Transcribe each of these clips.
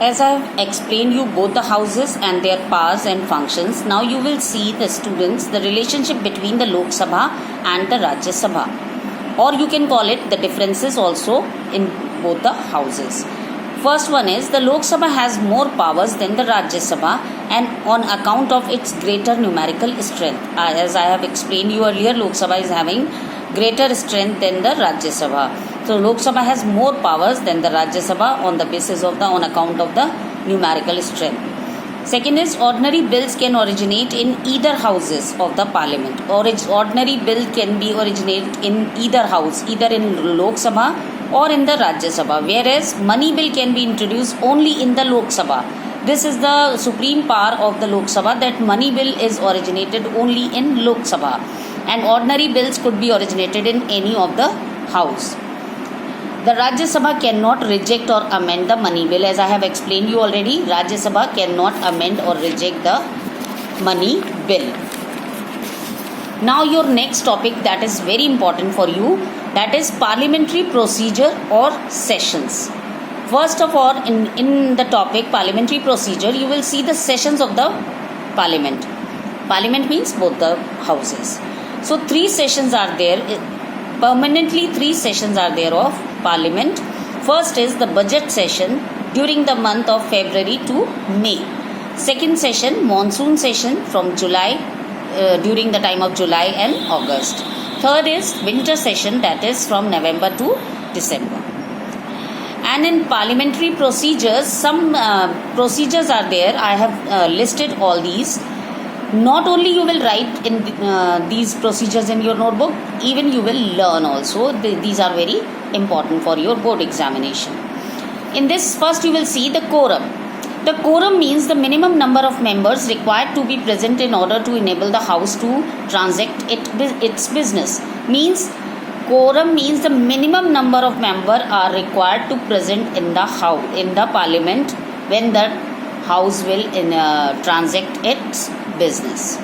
As I have explained you both the houses and their powers and functions, now you will see the students the relationship between the Lok Sabha and the Rajya Sabha, or you can call it the differences also in both the houses. First one is the Lok Sabha has more powers than the Rajya Sabha, and on account of its greater numerical strength. As I have explained you earlier, Lok Sabha is having greater strength than the Rajya Sabha. So Lok Sabha has more powers than the Rajya Sabha on account of the numerical strength. Second is ordinary bills can originate in either houses of the parliament, or ordinary bill can be originated in either house, either in Lok Sabha or in the Rajya Sabha, whereas money bill can be introduced only in the Lok Sabha. This is the supreme power of the Lok Sabha, that money bill is originated only in Lok Sabha, and ordinary bills could be originated in any of the house. The Rajya Sabha cannot reject or amend the money bill. As I have explained you already, Rajya Sabha cannot amend or reject the money bill. Now your next topic that is very important for you, that is parliamentary procedure or sessions. First of all, in the topic parliamentary procedure, you will see the sessions of the parliament. Parliament means both the houses. So 3 sessions are there. Permanently 3 sessions are there of parliament. First is the budget session during the month of February to May. Second session, monsoon session from July, during the time of July and August. Third is winter session, that is from November to December. And in parliamentary procedures, some procedures are there. I have listed all these. Not only you will write in these procedures in your notebook, even you will learn also. These are very important for your board examination. In this, first you will see the quorum. The quorum means the minimum number of members required to be present in order to enable the house to transact its business. Means quorum means the minimum number of members are required to present in the house, in the parliament, when the house will transact its business.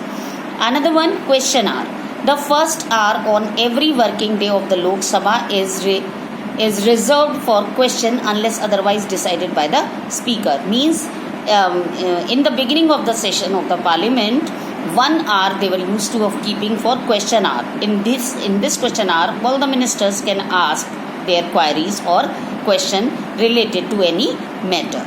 Another one, question hour. The first hour on every working day of the Lok Sabha is reserved for question unless otherwise decided by the speaker. Means in the beginning of the session of the parliament, 1 hour they were used to of keeping for question hour. In this question hour, all the ministers can ask their queries or question related to any matter.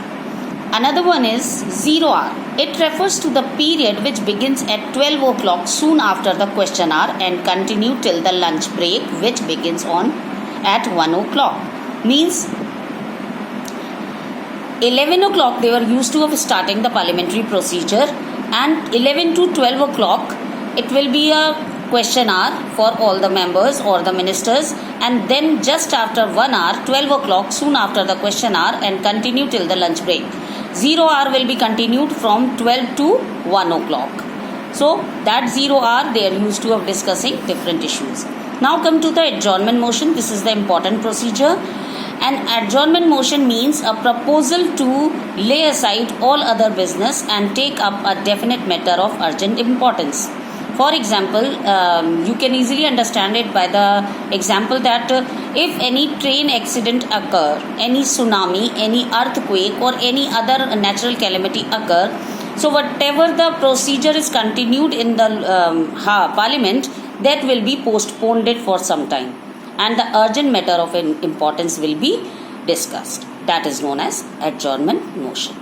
Another one is 0 hour. It refers to the period which begins at 12 o'clock soon after the question hour and continue till the lunch break, which begins at 1 o'clock. Means 11 o'clock they were used to of starting the parliamentary procedure, and 11 to 12 o'clock it will be a question hour for all the members or the ministers, and then just after 1 hour, 12 o'clock, soon after the question hour, and continue till the lunch break. 0 hour will be continued from 12 to 1 o'clock. So that 0 hour they are used to of discussing different issues. Now come to the adjournment motion. This is the important procedure. An adjournment motion means a proposal to lay aside all other business and take up a definite matter of urgent importance. For example, you can easily understand it by the example that if any train accident occur, any tsunami, any earthquake or any other natural calamity occur, so whatever the procedure is continued in the parliament, that will be postponed for some time, and the urgent matter of importance will be discussed. That is known as adjournment motion.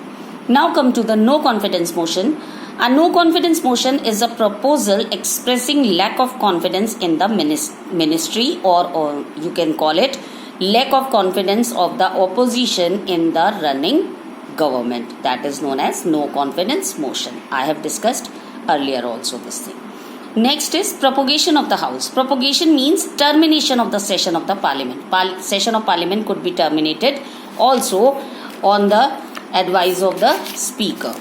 Now come to the no confidence motion. A no confidence motion is a proposal expressing lack of confidence in the ministry, or you can call it lack of confidence of the opposition in the running government. That is known as no confidence motion. I have discussed earlier also this thing. Next is propagation of the house. Propagation means termination of the session of the parliament. Session of parliament could be terminated also on the advice of the speaker.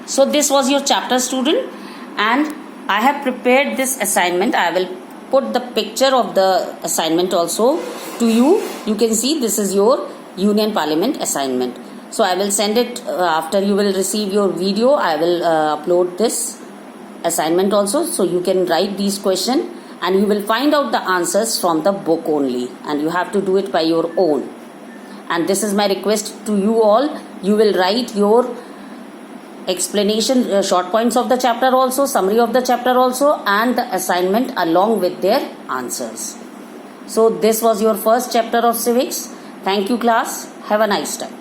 So this was your chapter, student, and I have prepared this assignment. I will put the picture of the assignment also to you. You can see this is your Union Parliament assignment. So I will send it after you will receive your video. I will upload this assignment also, so you can write these questions and you will find out the answers from the book only, and you have to do it by your own. and this is my request to you all. You will write your explanation, short points of the chapter also, summary of the chapter also, and the assignment along with their answers. So this was your first chapter of civics. Thank you class. Have a nice time.